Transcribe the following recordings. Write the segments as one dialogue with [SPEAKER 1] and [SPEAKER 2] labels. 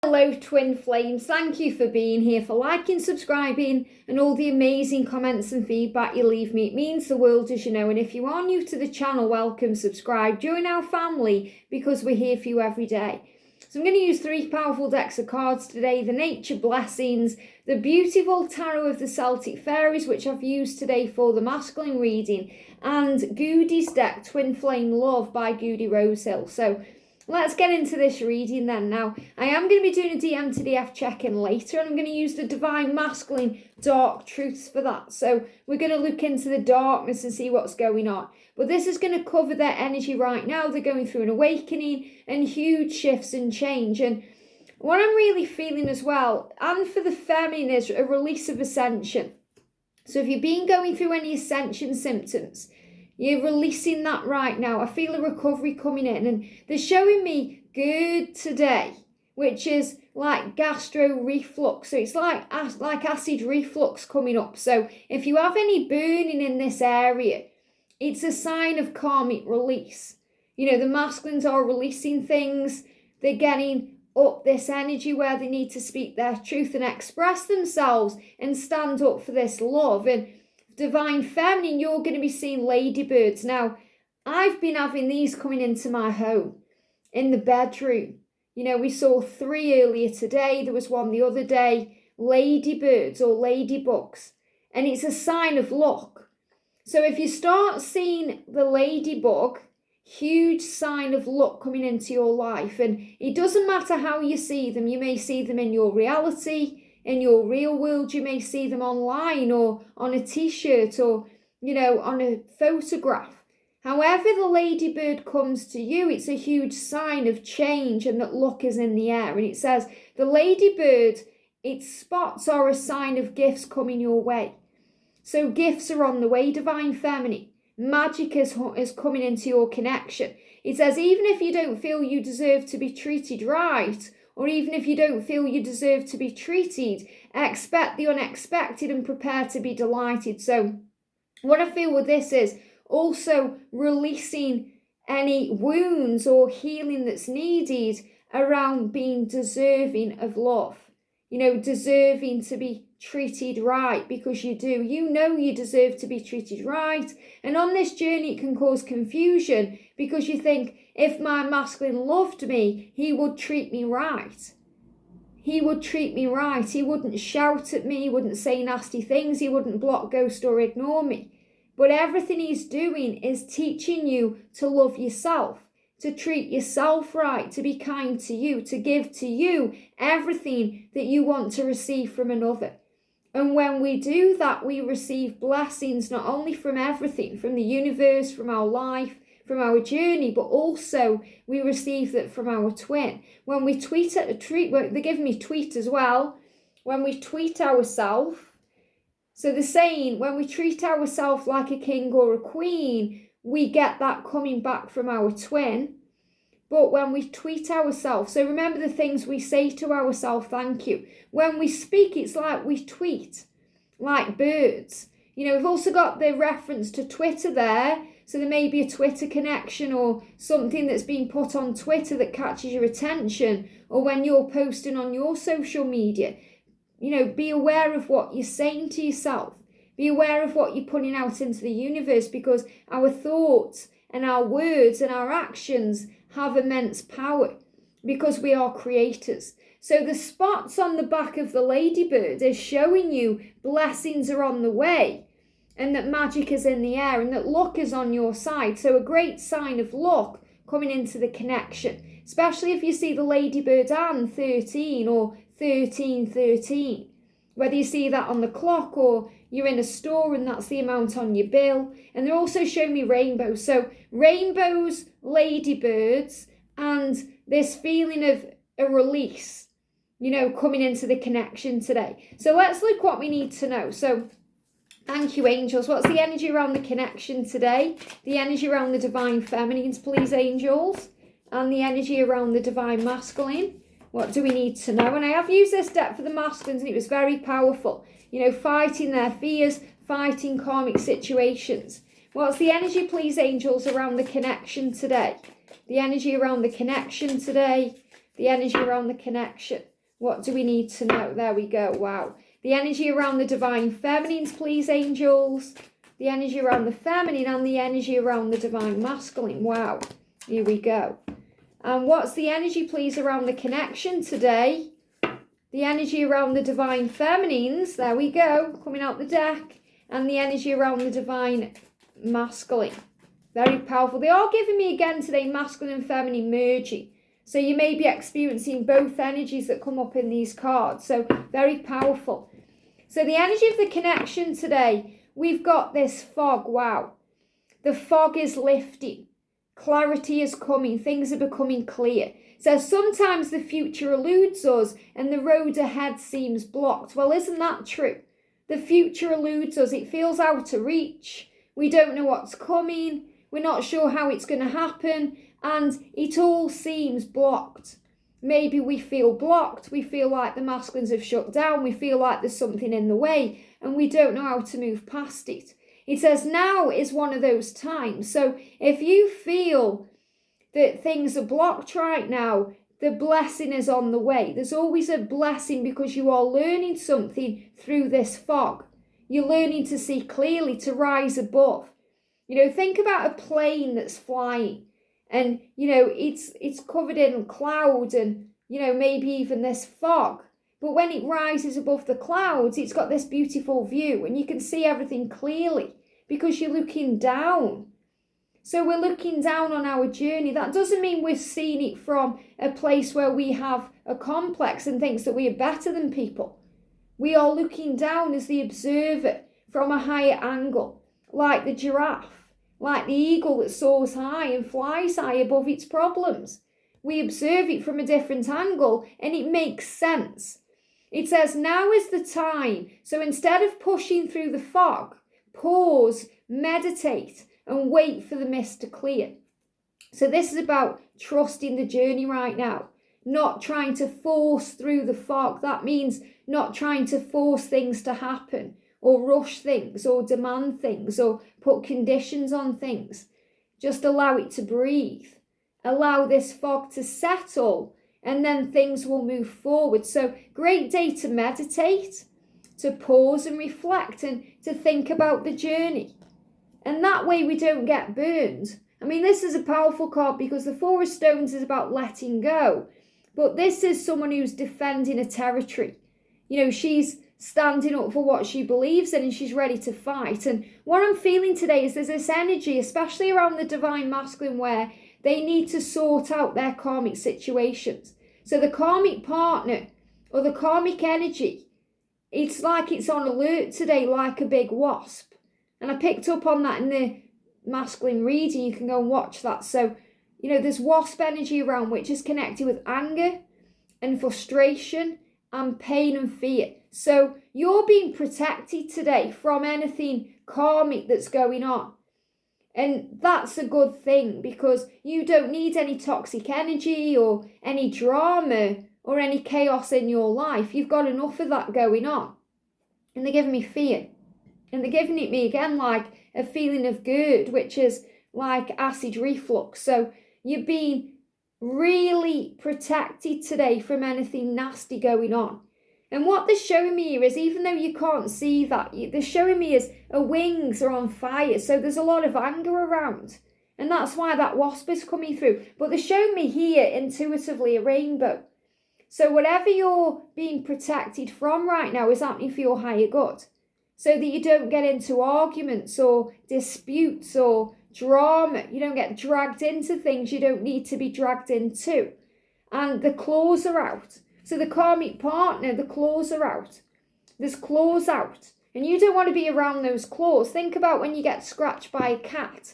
[SPEAKER 1] Hello twin flames, thank you for being here, for liking, subscribing and all the amazing comments and feedback you leave me. It means the world, as you know, and if you are new to the channel, welcome, subscribe, join our family because we're here for you every day. So I'm going to use 3 powerful decks of cards today: the Nature Blessings, the beautiful Tarot of the Celtic Fairies, which I've used today for the masculine reading, and Gudi's deck, Twinflame Love by Gudi Rosehill. So let's get into this reading then. Now, I am going to be doing a DM to DF check-in later, and I'm going to use the Divine Masculine Dark Truths for that. So we're going to look into the darkness and see what's going on. But this is going to cover their energy right now. They're going through an awakening and huge shifts and change. And what I'm really feeling as well, and for the feminine, is a release of ascension. So if you've been going through any ascension symptoms, you're releasing that right now. I feel a recovery coming in, and they're showing me good today, which is like gastro reflux. So it's like acid reflux coming up. So if you have any burning in this area, it's a sign of karmic release. You know, the masculines are releasing things. They're getting up this energy where they need to speak their truth and express themselves and stand up for this love. And Divine Feminine, you're going to be seeing ladybirds. Now, I've been having these coming into my home in the bedroom. You know, we saw 3 earlier today. There was one the other day. Ladybirds or ladybugs. And it's a sign of luck. So if you start seeing the ladybug, huge sign of luck coming into your life. And it doesn't matter how you see them. You may see them in your reality, in your real world. You may see them online or on a t-shirt or, you know, on a photograph. However the ladybird comes to you, it's a huge sign of change and that luck is in the air. And it says the ladybird, its spots are a sign of gifts coming your way. So gifts are on the way, Divine Feminine. Magic is coming into your connection. It says even if you don't feel you deserve to be treated right, or even if you don't feel you deserve to be treated, expect the unexpected and prepare to be delighted. So what I feel with this is also releasing any wounds or healing that's needed around being deserving of love. You know, deserving to be treated right, because you do. You know you deserve to be treated right. And on this journey, it can cause confusion because you think, if my masculine loved me, he would treat me right. He would treat me right. He wouldn't shout at me. He wouldn't say nasty things. He wouldn't block, ghost or ignore me. But everything he's doing is teaching you to love yourself, to treat yourself right, to be kind to you, to give to you everything that you want to receive from another. And when we do that, we receive blessings not only from everything, from the universe, from our life, from our journey, but also we receive that from our twin. When we tweet at a treat, they're giving me tweet as well. When we tweet ourselves, so they're saying when we treat ourselves like a king or a queen, we get that coming back from our twin. But when we tweet ourselves, so remember the things we say to ourselves, thank you. When we speak, it's like we tweet, like birds. You know, we've also got the reference to Twitter there. So there may be a Twitter connection or something that's been put on Twitter that catches your attention, or when you're posting on your social media. You know, be aware of what you're saying to yourself. Be aware of what you're putting out into the universe, because our thoughts and our words and our actions have immense power because we are creators. So the spots on the back of the ladybird is showing you blessings are on the way and that magic is in the air and that luck is on your side. So a great sign of luck coming into the connection, especially if you see the ladybird and 13 or 1313. Whether you see that on the clock or you're in a store and that's the amount on your bill. And they're also showing me rainbows. So rainbows, ladybirds, and this feeling of a release, you know, coming into the connection today. So let's look what we need to know. So thank you, angels. What's the energy around the connection today? The energy around the divine feminines, please, angels. And the energy around the divine masculine. What do we need to know? And I have used this deck for the masculines and it was very powerful. You know, fighting their fears, fighting karmic situations. What's the energy, please, angels, around the connection today? The energy around the connection today. The energy around the connection. What do we need to know? There we go. Wow. The energy around the divine feminines, please, angels. The energy around the feminine and the energy around the divine masculine. Wow. Here we go. And what's the energy, please, around the connection today? The energy around the divine feminines. There we go. Coming out the deck. And the energy around the divine masculine. Very powerful. They are giving me again today masculine and feminine merging. So you may be experiencing both energies that come up in these cards. So very powerful. So the energy of the connection today, we've got this fog. Wow. The fog is lifting. Clarity is coming. Things are becoming clear. So sometimes the future eludes us and the road ahead seems blocked. Well, isn't that true? The future eludes us. It feels out of reach. We don't know what's coming. We're not sure how it's going to happen. And it all seems blocked. Maybe we feel blocked. We feel like the masculines have shut down. We feel like there's something in the way. And we don't know how to move past it. It says now is one of those times. So if you feel that things are blocked right now, the blessing is on the way. There's always a blessing because you are learning something through this fog. You're learning to see clearly, to rise above. Think about a plane that's flying and, it's covered in cloud and, maybe even this fog. But when it rises above the clouds, it's got this beautiful view and you can see everything clearly because you're looking down. So we're looking down on our journey. That doesn't mean we're seeing it from a place where we have a complex and thinks that we are better than people. We are looking down as the observer from a higher angle, like the giraffe, like the eagle that soars high and flies high above its problems. We observe it from a different angle and it makes sense. It says now is the time. So instead of pushing through the fog, pause, meditate, and wait for the mist to clear. So this is about trusting the journey right now, not trying to force through the fog. That means not trying to force things to happen or rush things or demand things or put conditions on things. Just allow it to breathe. Allow this fog to settle and then things will move forward. So great day to meditate, to pause and reflect and to think about the journey. And that way we don't get burned. I mean, this is a powerful card because the Four of Stones is about letting go. But this is someone who's defending a territory. She's standing up for what she believes in and she's ready to fight. And what I'm feeling today is there's this energy, especially around the divine masculine, where they need to sort out their karmic situations. So the karmic partner or the karmic energy, it's like it's on alert today like a big wasp. And I picked up on that in the masculine reading. You can go and watch that. So, there's wasp energy around which is connected with anger and frustration and pain and fear. So you're being protected today from anything karmic that's going on. And that's a good thing because you don't need any toxic energy or any drama or any chaos in your life. You've got enough of that going on. And they're giving me fear. And they're giving it me again like a feeling of GERD, which is like acid reflux. So you're being really protected today from anything nasty going on. And what they're showing me here is, even though you can't see that, they're showing me is her wings are on fire. So there's a lot of anger around. And that's why that wasp is coming through. But they're showing me here intuitively a rainbow. So whatever you're being protected from right now is happening for your higher good. So that you don't get into arguments or disputes or drama. You don't get dragged into things you don't need to be dragged into. And the claws are out. So the karmic partner, the claws are out. There's claws out. And you don't want to be around those claws. Think about when you get scratched by a cat.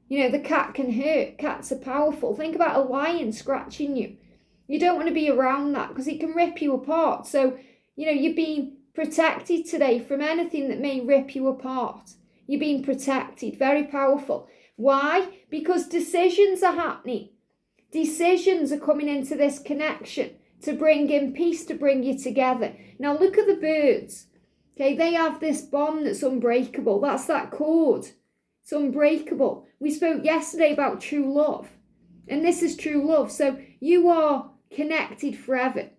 [SPEAKER 1] The cat can hurt. Cats are powerful. Think about a lion scratching you. You don't want to be around that because it can rip you apart. So, you're being protected today from anything that may rip you apart. You're being protected. Very powerful. Why? Because decisions are happening. Decisions are coming into this connection to bring in peace, to bring you together. Now look at the birds. Okay, they have this bond that's unbreakable. That's that cord. It's unbreakable. We spoke yesterday about true love. And this is true love. So you are connected forever.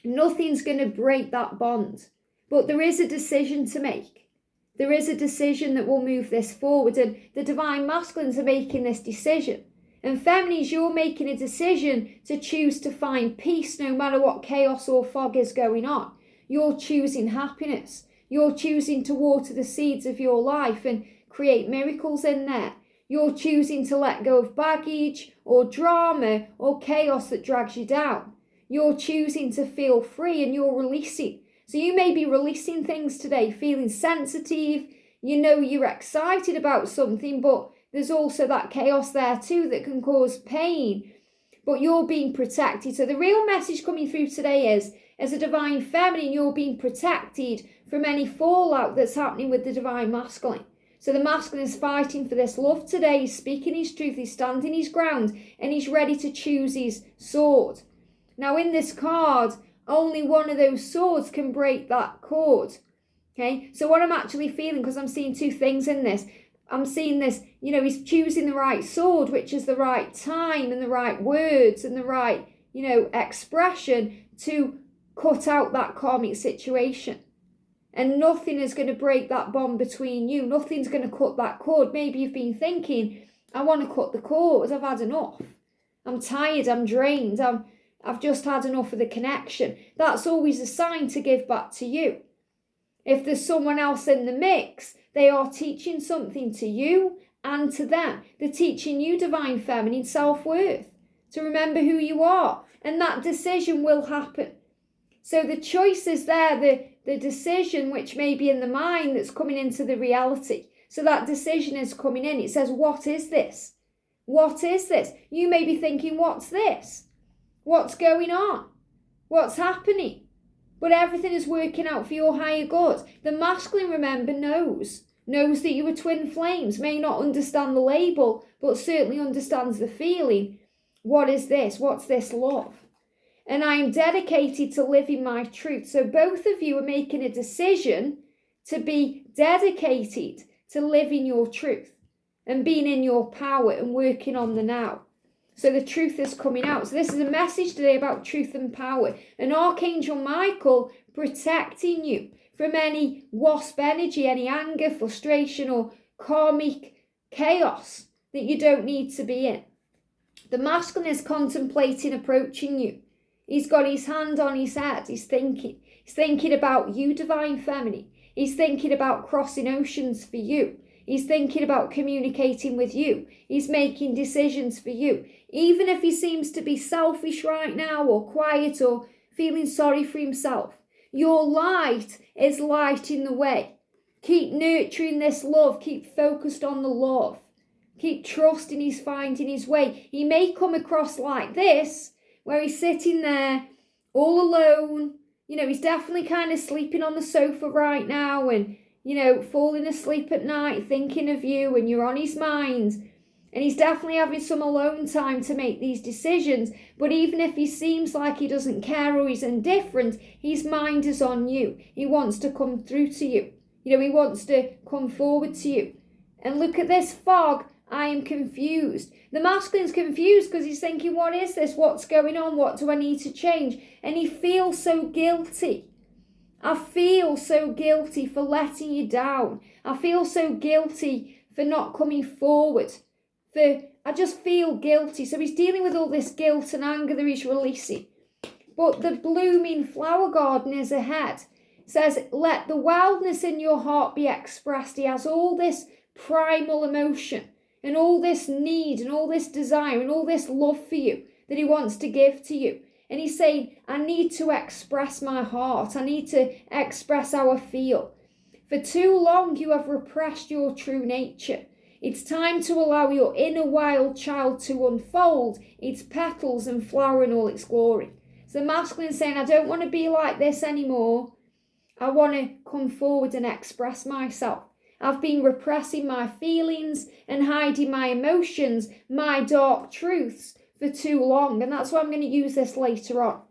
[SPEAKER 1] Nothing's going to break that bond. But there is a decision to make. There is a decision that will move this forward. And the divine masculines are making this decision. And feminines, you're making a decision to choose to find peace no matter what chaos or fog is going on. You're choosing happiness. You're choosing to water the seeds of your life and create miracles in there. You're choosing to let go of baggage or drama or chaos that drags you down. You're choosing to feel free and you're releasing. So you may be releasing things today, feeling sensitive. You know you're excited about something, but there's also that chaos there too that can cause pain. But you're being protected. So the real message coming through today is, as a divine feminine, you're being protected from any fallout that's happening with the divine masculine. So the masculine is fighting for this love today. He's speaking his truth. He's standing his ground. And he's ready to choose his sword. Now in this card, only one of those swords can break that cord. Okay, so what I'm actually feeling, because I'm seeing two things in this. I'm seeing this, he's choosing the right sword, which is the right time and the right words and the right, expression to cut out that karmic situation. And nothing is going to break that bond between you. Nothing's going to cut that cord. Maybe you've been thinking, I want to cut the cord. I've had enough. I'm tired. I'm drained. I've just had enough of the connection. That's always a sign to give back to you. If there's someone else in the mix, they are teaching something to you and to them. They're teaching you divine feminine self-worth, to remember who you are. And that decision will happen. So the choice is there, the decision which may be in the mind that's coming into the reality. So that decision is coming in. It says, what is this? What is this? You may be thinking, what's this? What's going on? What's happening? But everything is working out for your higher good. The masculine, remember, knows that you are twin flames, may not understand the label, but certainly understands the feeling. What is this? What's this love? And I am dedicated to living my truth. So both of you are making a decision to be dedicated to living your truth and being in your power and working on the now. So the truth is coming out. So this is a message today about truth and power. And Archangel Michael protecting you from any wasp energy, any anger, frustration, or karmic chaos that you don't need to be in. The masculine is contemplating approaching you. He's got his hand on his head. He's thinking. He's thinking about you, divine feminine. He's thinking about crossing oceans for you. He's thinking about communicating with you. He's making decisions for you. Even if he seems to be selfish right now or quiet or feeling sorry for himself, your light is lighting the way. Keep nurturing this love. Keep focused on the love. Keep trusting he's finding his way. He may come across like this, where he's sitting there all alone. He's definitely kind of sleeping on the sofa right now and, falling asleep at night thinking of you, and you're on his mind. And he's definitely having some alone time to make these decisions. But even if he seems like he doesn't care or he's indifferent, his mind is on you. He wants to come through to you. He wants to come forward to you. And look at this fog. I am confused. The masculine's confused because he's thinking, what is this? What's going on? What do I need to change? And he feels so guilty. I feel so guilty for letting you down. I feel so guilty for not coming forward. I just feel guilty. So he's dealing with all this guilt and anger that he's releasing. But the blooming flower garden is ahead. It says, let the wildness in your heart be expressed. He has all this primal emotion and all this need and all this desire and all this love for you that he wants to give to you. And he's saying, I need to express my heart. I need to express how I feel. For too long you have repressed your true nature. It's time to allow your inner wild child to unfold its petals and flower in all its glory. So the masculine is saying, I don't want to be like this anymore. I want to come forward and express myself. I've been repressing my feelings and hiding my emotions, my dark truths for too long. And that's why I'm going to use this later on.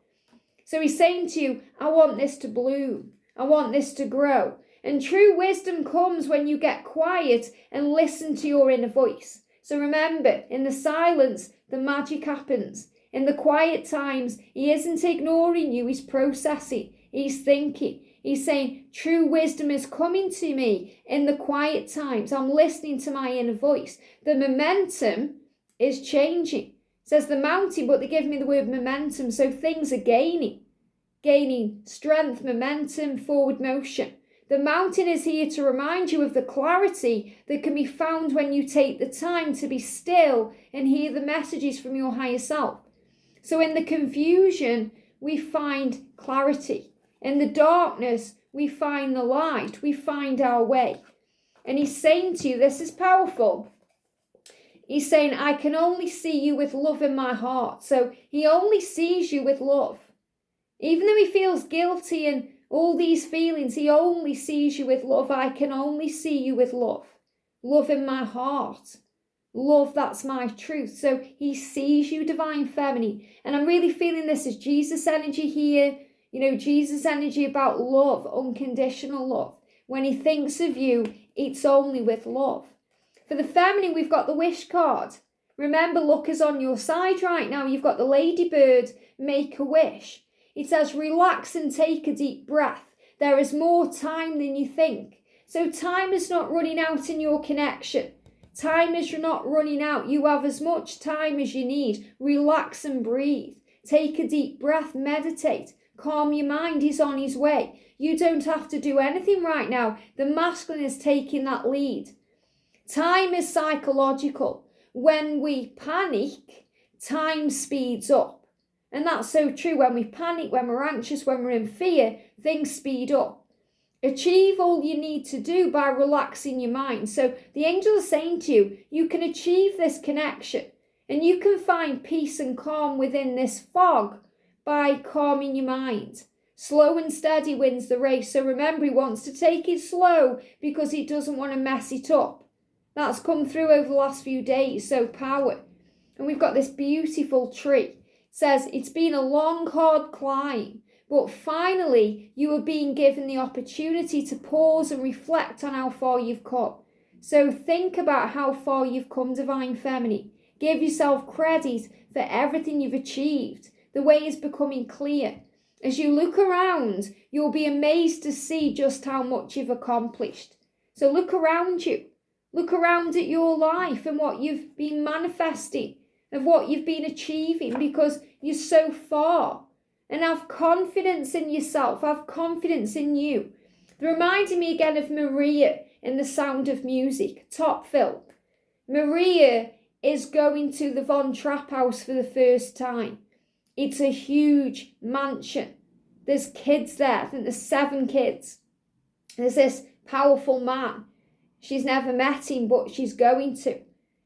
[SPEAKER 1] So he's saying to you, I want this to bloom. I want this to grow. And true wisdom comes when you get quiet and listen to your inner voice. So remember, in the silence, the magic happens. In the quiet times, he isn't ignoring you, he's processing, he's thinking. He's saying, true wisdom is coming to me in the quiet times. I'm listening to my inner voice. The momentum is changing. It says the mountain, but they give me the word momentum. So things are gaining strength, momentum, forward motion. The mountain is here to remind you of the clarity that can be found when you take the time to be still and hear the messages from your higher self. So in the confusion, we find clarity. In the darkness, we find the light. We find our way. And he's saying to you, this is powerful. He's saying, I can only see you with love in my heart. So he only sees you with love. Even though he feels guilty and all these feelings, he only sees you with love. I can only see you with love. Love in my heart. Love, that's my truth. So he sees you, divine feminine. And I'm really feeling this as Jesus energy here. You know, Jesus energy about love, unconditional love. When he thinks of you, it's only with love. For the feminine, we've got the wish card. Remember, luck is on your side right now. You've got the ladybird, make a wish. It says, relax and take a deep breath. There is more time than you think. So time is not running out in your connection. Time is not running out. You have as much time as you need. Relax and breathe. Take a deep breath, meditate. Calm your mind, he's on his way. You don't have to do anything right now. The masculine is taking that lead. Time is psychological. When we panic, time speeds up. And that's so true. When we panic, when we're anxious, when we're in fear, things speed up. Achieve all you need to do by relaxing your mind. So the angels are saying to you, you can achieve this connection and you can find peace and calm within this fog by calming your mind. Slow and steady wins the race. So remember, he wants to take it slow because he doesn't want to mess it up. That's come through over the last few days. So power. And we've got this beautiful tree. It says it's been a long, hard climb, but finally you are being given the opportunity to pause and reflect on how far you've come. So think about how far you've come, divine feminine. Give yourself credit for everything you've achieved. The way is becoming clear. As you look around, you'll be amazed to see just how much you've accomplished. So look around you. Look around at your life and what you've been manifesting, of what you've been achieving, because you're so far. And have confidence in yourself. Have confidence in you. They're reminding me again of Maria in The Sound of Music, top film. Maria is going to the Von Trapp house for the first time. It's a huge mansion. There's kids there. I think there's 7 kids. There's this powerful man. She's never met him, but she's going to.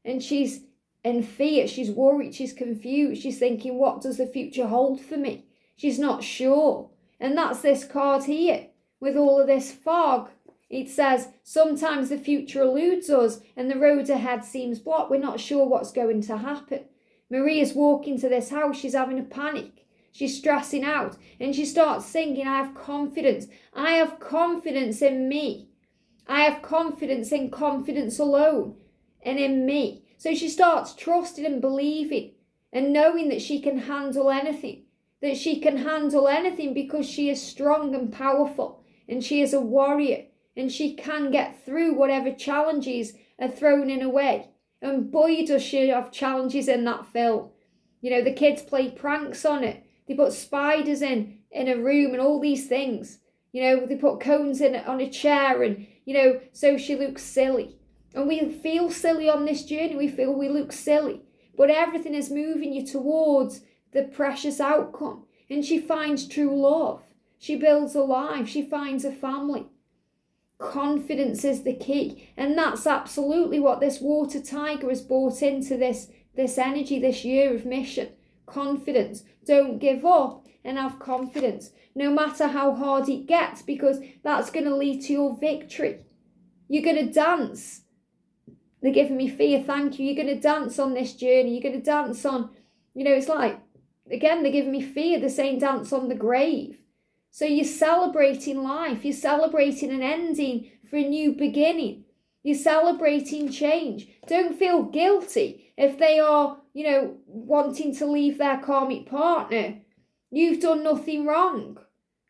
[SPEAKER 1] And she's in fear. She's worried. She's confused. She's thinking, what does the future hold for me? She's not sure. And that's this card here. With all of this fog, it says, sometimes the future eludes us and the road ahead seems blocked. We're not sure what's going to happen. Maria's walking to this house. She's having a panic. She's stressing out. And she starts singing, I have confidence. I have confidence in me. I have confidence in confidence alone and in me. So she starts trusting and believing and knowing that she can handle anything. That she can handle anything because she is strong and powerful. And she is a warrior. And she can get through whatever challenges are thrown in her way. And boy, does she have challenges in that film. You know, the kids play pranks on it. They put spiders in a room and all these things. You know, they put cones in on a chair and, you know, so she looks silly. And we feel silly on this journey. We feel we look silly. But everything is moving you towards the precious outcome. And she finds true love. She builds a life. She finds a family. Confidence is the key. And that's absolutely what this water tiger has brought into this energy, this year of mission. Confidence. Don't give up and have confidence. No matter how hard it gets, because that's going to lead to your victory. You're going to dance. They're giving me fear, thank you. You're going to dance on this journey. You're going to dance on, you know, it's like, again, they're giving me fear. They're saying dance on the grave. So you're celebrating life. You're celebrating an ending for a new beginning. You're celebrating change. Don't feel guilty If they are, wanting to leave their karmic partner, you've done nothing wrong.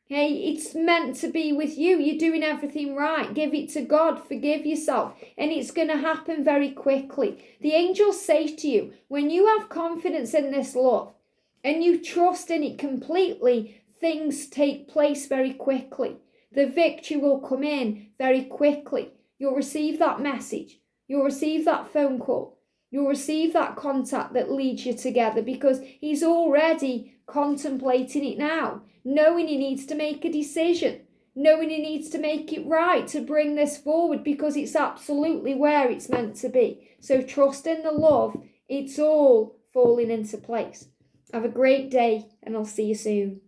[SPEAKER 1] Okay, it's meant to be with you. You're doing everything right. Give it to God. Forgive yourself. And it's going to happen very quickly. The angels say to you, when you have confidence in this love and you trust in it completely, things take place very quickly. The victory will come in very quickly. You'll receive that message. You'll receive that phone call. You'll receive that contact that leads you together, because he's already contemplating it now, knowing he needs to make a decision, knowing he needs to make it right to bring this forward, because it's absolutely where it's meant to be. So trust in the love. It's all falling into place. Have a great day, and I'll see you soon.